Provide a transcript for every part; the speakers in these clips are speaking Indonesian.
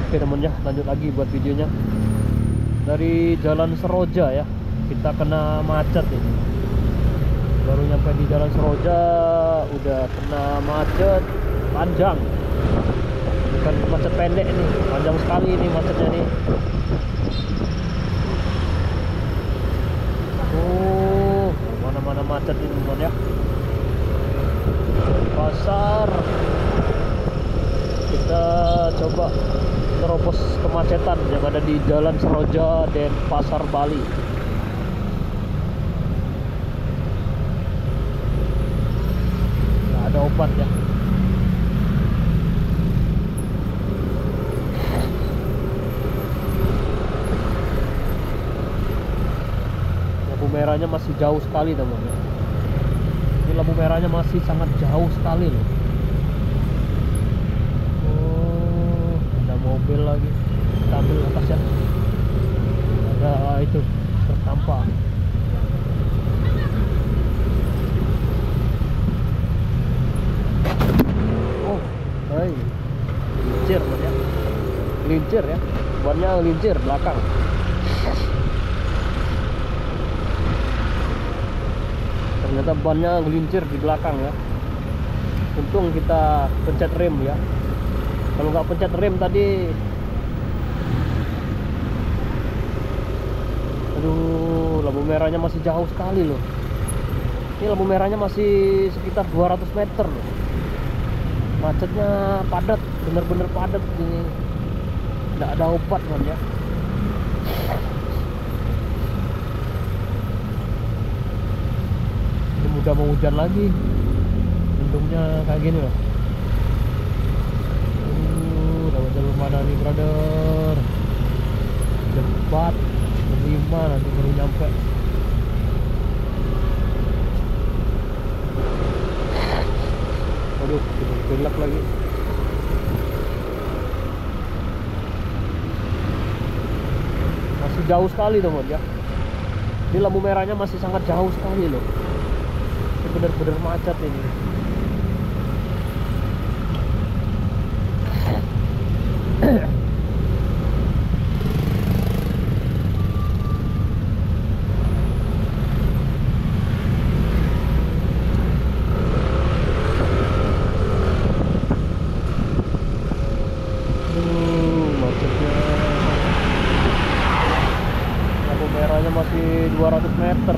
Oke temen ya, lanjut lagi buat videonya. Dari Jalan Seroja ya, kita kena macet ini. Baru nyampe di Jalan Seroja udah kena macet panjang. Bukan macet pendek nih, panjang sekali ini macetnya nih. Oh, mana-mana macet ini teman ya. Pasar. Kita coba terobos kemacetan yang ada di Jalan Seroja dan Pasar Bali. Nggak ada obat ya. Lampu merahnya masih jauh sekali teman-teman. Ini lampu merahnya masih sangat jauh sekali loh. Mobil lagi, kita ambil atas ya. Ada itu tertampak. Oh, hai, lincir ya, lincir ya, bannya lincir belakang. Ternyata bannya gelincir di belakang ya. Untung kita pencet rem ya. Kalau nggak pencet rem tadi, aduh, lampu merahnya masih jauh sekali loh. Ini lampu merahnya masih sekitar 200 meter loh. Macetnya padat, bener-bener padat ini. Nggak ada obat kan ya. Ini udah mau hujan lagi. Mendungnya kayak gini loh. Jalur mana nih brother? Jam 4, jam 5 nanti baru nyampe. Aduh, gelap lagi. Masih jauh sekali teman ya. Ini lampu merahnya masih sangat jauh sekali loh. Ini benar-benar macet ini. Macetnya. Lampu merahnya masih 200 meter.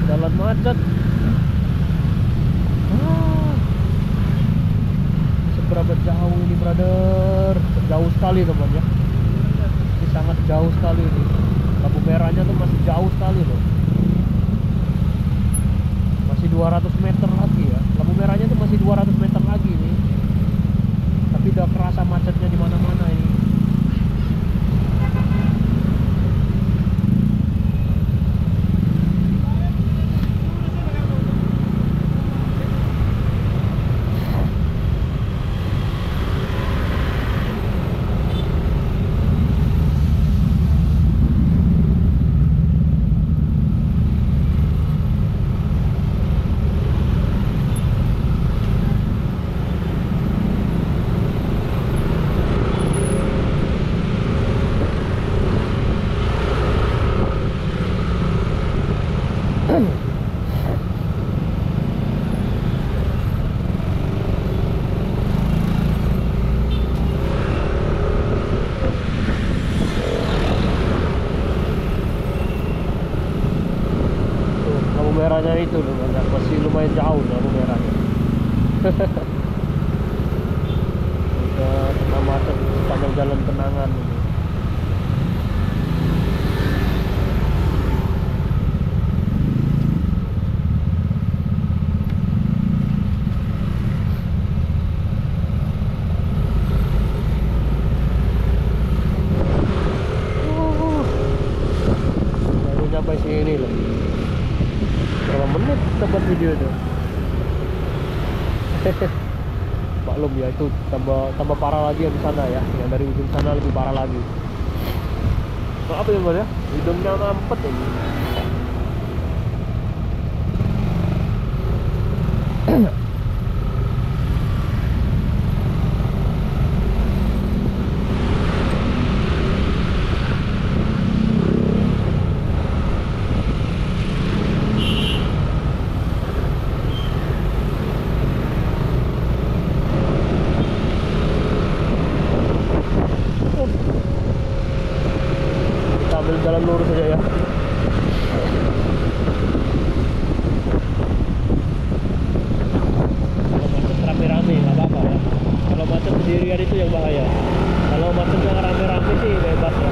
Jalan macet. Seberapa jauh ini brother? Jauh sekali teman ya. Ini sangat jauh sekali ini. Lampu merahnya tuh masih jauh sekali loh. Masih 200 meter lagi ya. Lampu merahnya tuh masih 200 meter lagi nih, tapi udah kerasa macetnya di mana-mana ini. Merahnya itu loh, masih lumayan jauh lampu merahnya. Udah kena macet sepanjang jalan Kenangan ini. Baru nyampe sini loh. Berapa menit kita buat video itu? Maklum ya, itu tambah parah lagi yang di sana ya, yang dari ujung sana lebih parah lagi. Maaf ya Bang ya, hidungnya ngampet ini. Ambil jalan lurus aja ya. Kalau macet rame-rame nggak apa-apa ya. Kalau macet sendirian itu yang bahaya. Kalau macet yang rame-rame sih bebas ya.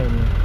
ini.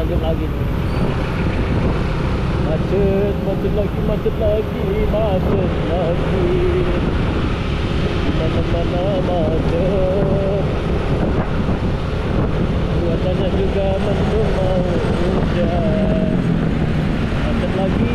lanjut lagi nih. Macet, macet lagi, macet lagi, macet lagi. Mana-mana macet. Cuacanya juga mendung mau hujan. Macet lagi,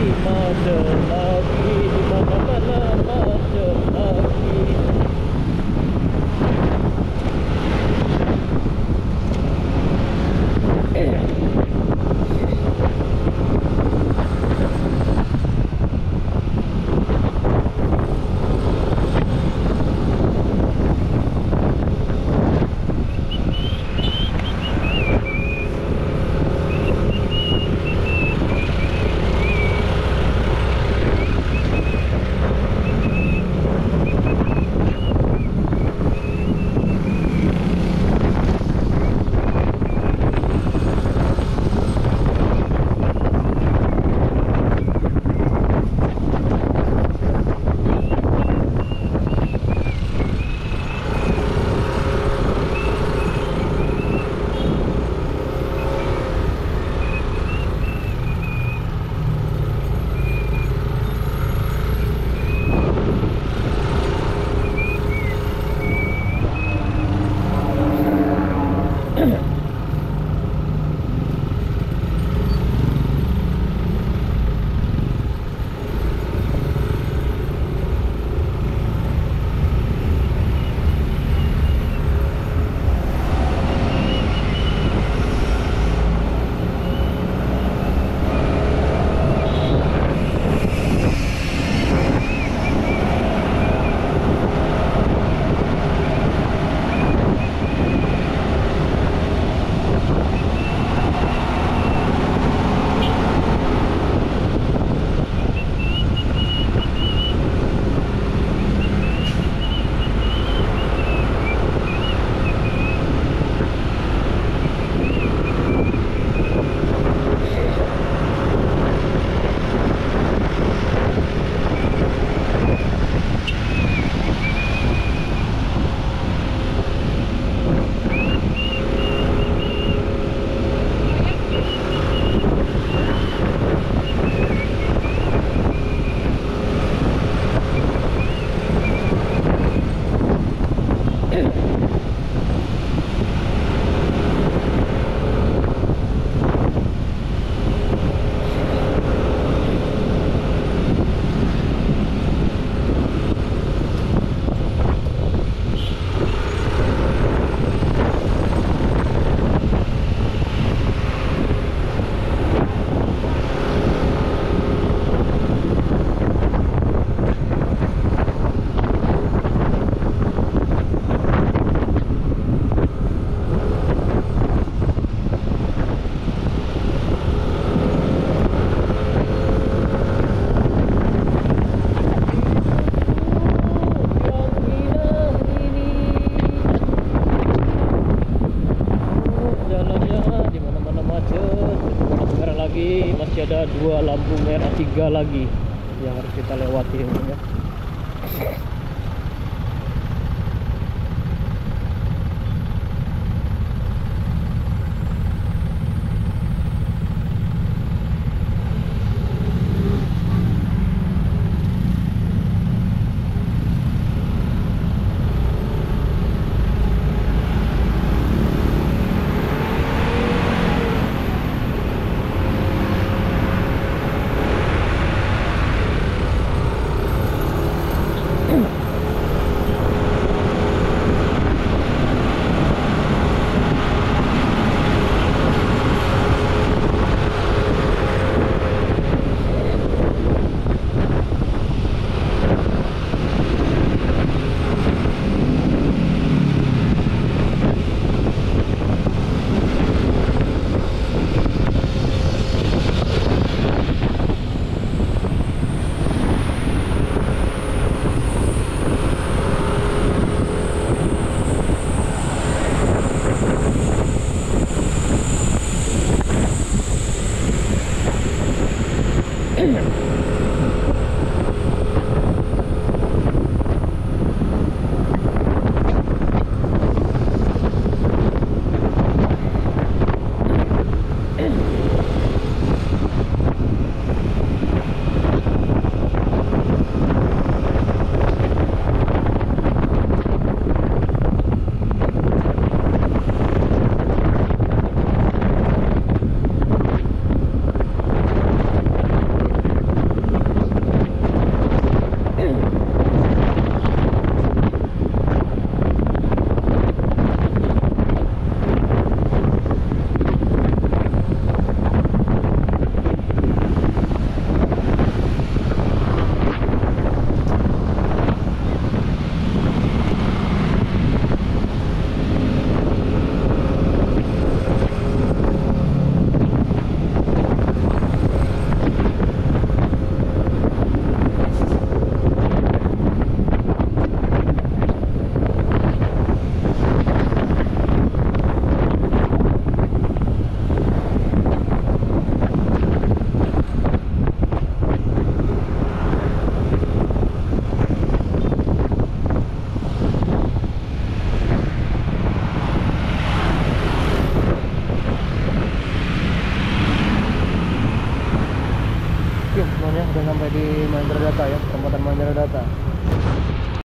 di mana-mana macet lagi. Masih ada 2 lampu merah, 3 lagi yang harus kita lewati ya. you semuanya udah sampai di Mahendra Data ya, perempatan Mahendra Data.